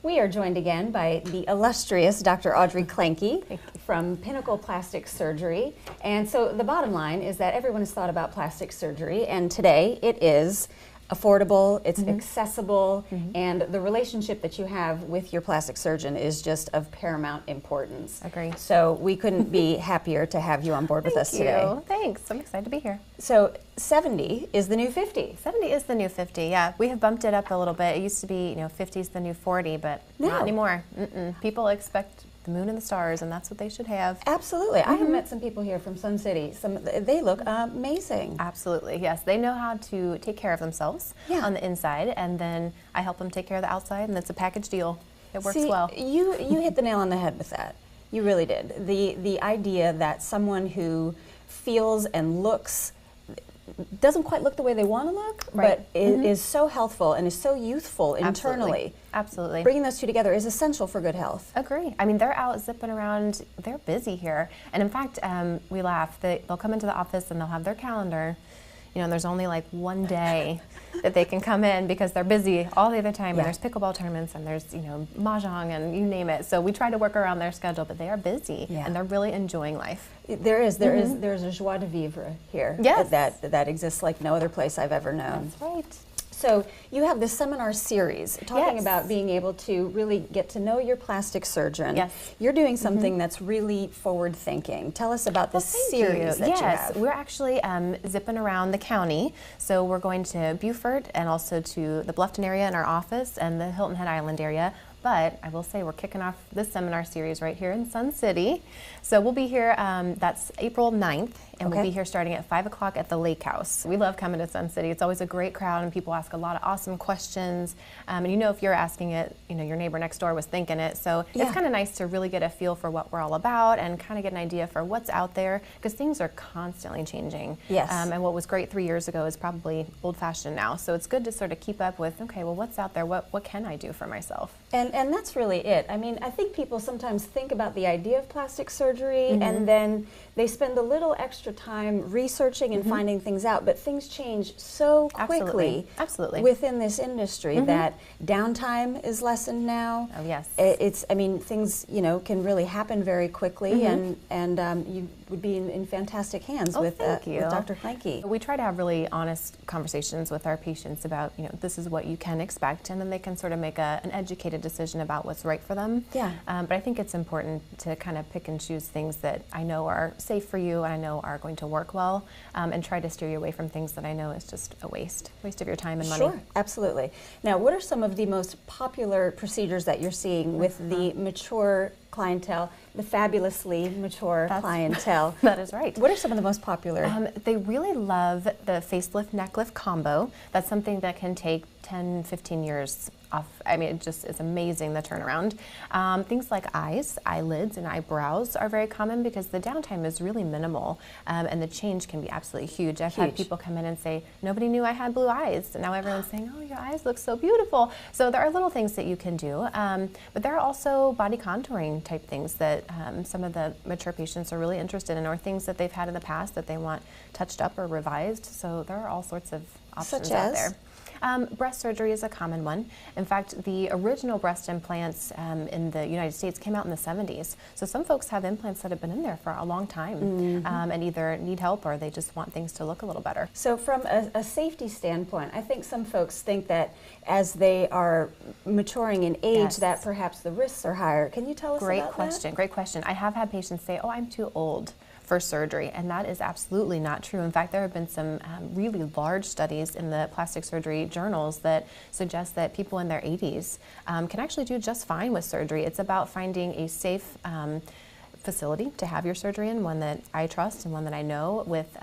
We are joined again by the illustrious Dr. Audrey Klenke from Pinnacle Plastic Surgery. And so the bottom line is that everyone has thought about plastic surgery, and today it is affordable, it's accessible, and the relationship that you have with your plastic surgeon is just of paramount importance. Agree. So we couldn't be happier to have you on board with us today. Thanks. I'm excited to be here. So 70 is the new 50. 70 is the new 50, yeah. We have bumped it up a little bit. It used to be, 50 is the new 40, but not anymore. People expect the moon and the stars, and that's what they should have. Absolutely. I have met some people here from Sun City. They look amazing. Absolutely, yes. They know how to take care of themselves on the inside, and then I help them take care of the outside, and it's a package deal. It works well. You hit the nail on the head with that. You really did. The idea that someone who feels and looks doesn't quite look the way they want to look, but is so healthful and is so youthful internally. Absolutely. Bringing those two together is essential for good health. Agree. I mean, they're out zipping around. They're busy here. And in fact, we laugh. They'll come into the office and they'll have their calendar. And there's only like one day that they can come in because they're busy all the other time. And there's pickleball tournaments and there's, mahjong and you name it. So we try to work around their schedule, but they are busy and they're really enjoying life. There's a joie de vivre here that exists like no other place I've ever known. That's right. So you have this seminar series talking about being able to really get to know your plastic surgeon. Yes. You're doing something that's really forward thinking. Tell us about this series that you have. We're actually zipping around the county. So we're going to Beaufort and also to the Bluffton area in our office and the Hilton Head Island area. But I will say we're kicking off this seminar series right here in Sun City. So we'll be here, that's April 9th, and we'll be here starting at 5 o'clock at the Lake House. We love coming to Sun City. It's always a great crowd, and people ask a lot of awesome questions. And if you're asking it, your neighbor next door was thinking it. So it's kind of nice to really get a feel for what we're all about and kind of get an idea for what's out there, because things are constantly changing. Yes. And what was great 3 years ago is probably old-fashioned now. So it's good to sort of keep up with, okay, well, what's out there? What can I do for myself? And that's really it. I mean, I think people sometimes think about the idea of plastic surgery and then they spend a little extra time researching and finding things out, but things change so quickly within this industry that downtime is lessened now. Oh, yes. Things, can really happen very quickly and you would be in fantastic hands with Dr. Klenke. We try to have really honest conversations with our patients about, this is what you can expect, and then they can sort of make an educated decision about what's right for them. Yeah. But I think it's important to kind of pick and choose things that I know are safe for you and I know are going to work well, and try to steer you away from things that I know is just a waste of your time and money. Sure, absolutely. Now, what are some of the most popular procedures that you're seeing with the mature clientele, the fabulously mature clientele? That is right. What are some of the most popular? They really love the facelift neck lift combo. That's something that can take 10, 15 years off. I mean, it just is amazing, the turnaround. Things like eyes, eyelids, and eyebrows are very common because the downtime is really minimal, and the change can be absolutely huge. I've had people come in and say, nobody knew I had blue eyes, and now everyone's saying, oh, your eyes look so beautiful. So there are little things that you can do, but there are also body contouring type things that some of the mature patients are really interested in, or things that they've had in the past that they want touched up or revised. So there are all sorts of options out there. Breast surgery is a common one. In fact, the original breast implants in the United States came out in the 70s. So some folks have implants that have been in there for a long time and either need help or they just want things to look a little better. So from a safety standpoint, I think some folks think that as they are maturing in age that perhaps the risks are higher. Can you tell us about that? Great question. I have had patients say, oh, I'm too old for surgery, and that is absolutely not true. In fact, there have been some really large studies in the plastic surgery journals that suggest that people in their 80s can actually do just fine with surgery. It's about finding a safe facility to have your surgery in, one that I trust and one that I know, with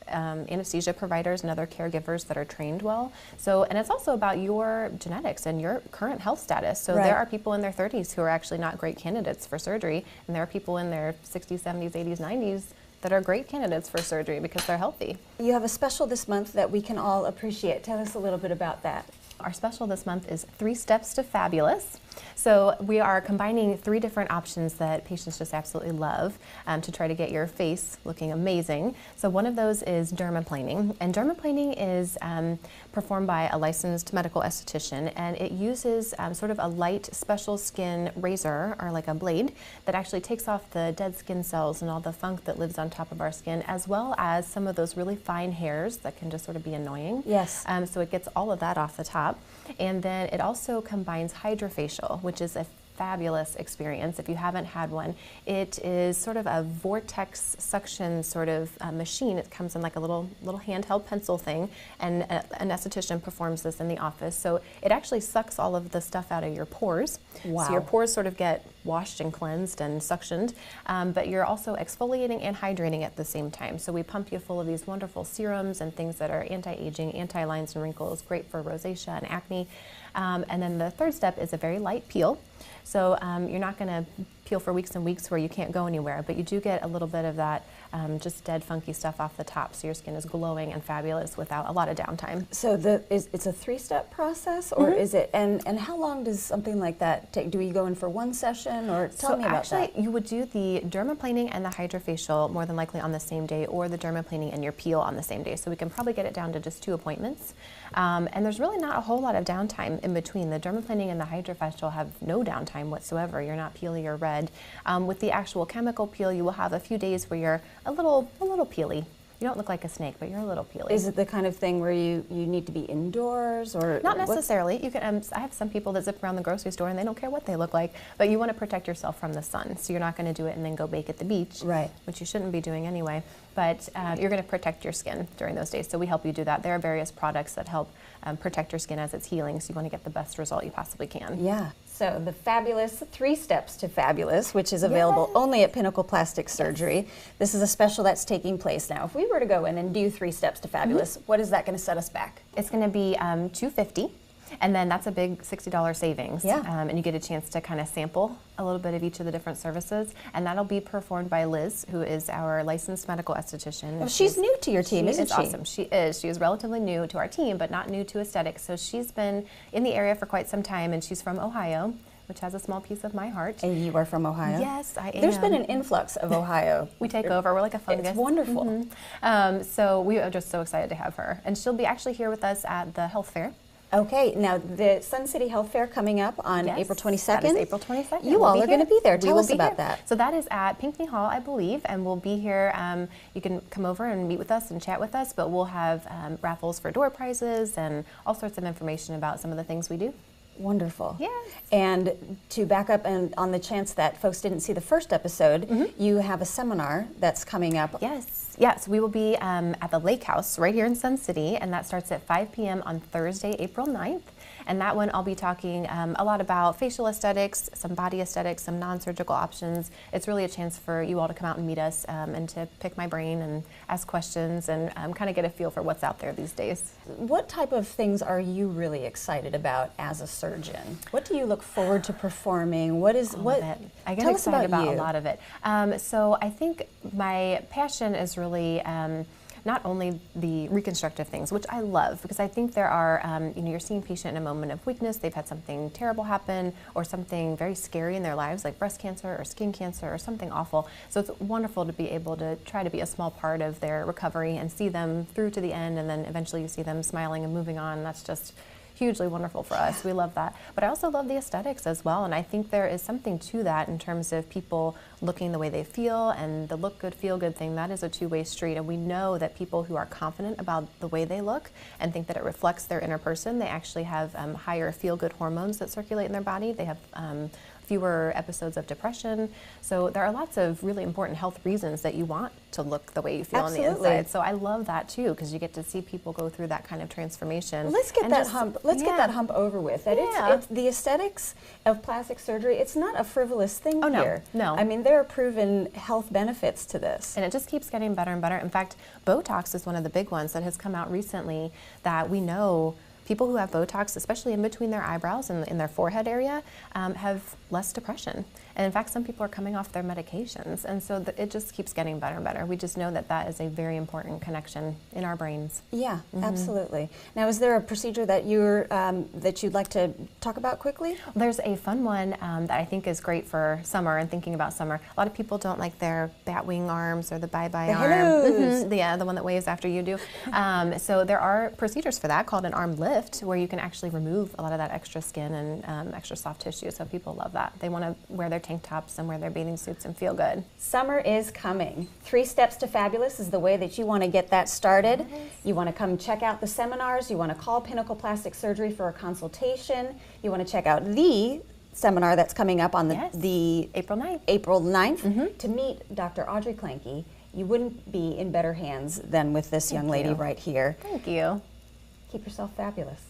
anesthesia providers and other caregivers that are trained well. So, and it's also about your genetics and your current health status. So there are people in their 30s who are actually not great candidates for surgery, and there are people in their 60s, 70s, 80s, 90s that are great candidates for surgery because they're healthy. You have a special this month that we can all appreciate. Tell us a little bit about that. Our special this month is 3 Steps to Fabulous. So we are combining 3 different options that patients just absolutely love to try to get your face looking amazing. So one of those is dermaplaning, and dermaplaning is performed by a licensed medical esthetician, and it uses sort of a light special skin razor, or like a blade, that actually takes off the dead skin cells and all the funk that lives on top of our skin, as well as some of those really fine hairs that can just sort of be annoying. Yes. So it gets all of that off the top. And then it also combines hydrofacial, which is a fabulous experience if you haven't had one. It is sort of a vortex suction sort of machine. It comes in like a little handheld pencil thing, and an esthetician performs this in the office. So it actually sucks all of the stuff out of your pores. Wow. So your pores sort of get washed and cleansed and suctioned, but you're also exfoliating and hydrating at the same time. So we pump you full of these wonderful serums and things that are anti-aging, anti-lines and wrinkles, great for rosacea and acne. And then the third step is a very light peel. So you're not going to peel for weeks and weeks where you can't go anywhere, but you do get a little bit of that just dead funky stuff off the top, so your skin is glowing and fabulous without a lot of downtime. So it's a 3-step process, or is it, and how long does something like that take? Do you go in for one session, or tell me about that? Actually, you would do the dermaplaning and the hydrofacial more than likely on the same day, or the dermaplaning and your peel on the same day. So we can probably get it down to just 2 appointments. And there's really not a whole lot of downtime in between. The dermaplaning and the hydrofacial have no downtime whatsoever. You're not peely or red. With the actual chemical peel, you will have a few days where you're a little peely. You don't look like a snake, but you're a little peely. Is it the kind of thing where you need to be indoors, or not necessarily? You can. I have some people that zip around the grocery store and they don't care what they look like, but you want to protect yourself from the sun. So you're not going to do it and then go bake at the beach, right? Which you shouldn't be doing anyway. But you're going to protect your skin during those days. So we help you do that. There are various products that help protect your skin as it's healing. So you want to get the best result you possibly can. Yeah. So the fabulous 3 Steps to Fabulous, which is available only at Pinnacle Plastic Surgery. Yes. This is a special that's taking place now. If we were to go in and do 3 Steps to Fabulous, what is that going to set us back? It's going to be $250. And then that's a big $60 savings. Yeah. And you get a chance to kind of sample a little bit of each of the different services. And that'll be performed by Liz, who is our licensed medical esthetician. Well, she's new to your team, isn't she? Awesome. She is. She is relatively new to our team, but not new to aesthetics. So she's been in the area for quite some time, and she's from Ohio, which has a small piece of my heart. And you are from Ohio? Yes, I am. There's been an influx of Ohio. We take over. We're like a fungus. It's wonderful. Mm-hmm. So we are just so excited to have her. And she'll be actually here with us at the health fair. Okay, now the Sun City Health Fair coming up on April 22nd. That is April 22nd. You all are going to be there. Tell us about that. So that is at Pinckney Hall, I believe, and we'll be here. You can come over and meet with us and chat with us, but we'll have raffles for door prizes and all sorts of information about some of the things we do. Wonderful. Yes. And to back up, and on the chance that folks didn't see the first episode, you have a seminar that's coming up. Yes, we will be at the Lake House right here in Sun City, and that starts at 5 p.m. on Thursday, April 9th. And that one I'll be talking a lot about facial aesthetics, some body aesthetics, some non-surgical options. It's really a chance for you all to come out and meet us and to pick my brain and ask questions and kind of get a feel for what's out there these days. What type of things are you really excited about as a surgeon? What do you look forward to performing? What is what? I get excited about a lot of it. So I think my passion is really not only the reconstructive things, which I love, because I think there are, you're seeing a patient in a moment of weakness, they've had something terrible happen, or something very scary in their lives, like breast cancer or skin cancer or something awful. So it's wonderful to be able to try to be a small part of their recovery and see them through to the end, and then eventually you see them smiling and moving on. That's just hugely wonderful for us. We love that. But I also love the aesthetics as well, and I think there is something to that in terms of people looking the way they feel, and the look good, feel good thing. That is a two-way street, and we know that people who are confident about the way they look and think that it reflects their inner person, they actually have higher feel-good hormones that circulate in their body. They have fewer episodes of depression. So there are lots of really important health reasons that you want to look the way you feel on the inside. So I love that too, because you get to see people go through that kind of transformation. Well, let's get that hump. Let's get that hump over with. That it's the aesthetics of plastic surgery. It's not a frivolous thing here. No. I mean, there are proven health benefits to this, and it just keeps getting better and better. In fact, Botox is one of the big ones that has come out recently that we know people who have Botox, especially in between their eyebrows and in their forehead area, have less depression. And in fact, some people are coming off their medications. And so it just keeps getting better and better. We just know that that is a very important connection in our brains. Yeah, absolutely. Now, is there a procedure that you'd like to talk about quickly? There's a fun one that I think is great for summer and thinking about summer. A lot of people don't like their bat wing arms or the bye-bye arm. Yeah, the one that waves after you do. So there are procedures for that called an arm lift, where you can actually remove a lot of that extra skin and extra soft tissue. So people love that. They want to wear their tank tops and wear their bathing suits and feel good. Summer is coming. 3 Steps to Fabulous is the way that you want to get that started. You want to come check out the seminars. You want to call Pinnacle Plastic Surgery for a consultation. You want to check out the seminar that's coming up on the April 9th. April 9th to meet Dr. Audrey Klenke. You wouldn't be in better hands than with this young lady right here. Thank you. Keep yourself fabulous.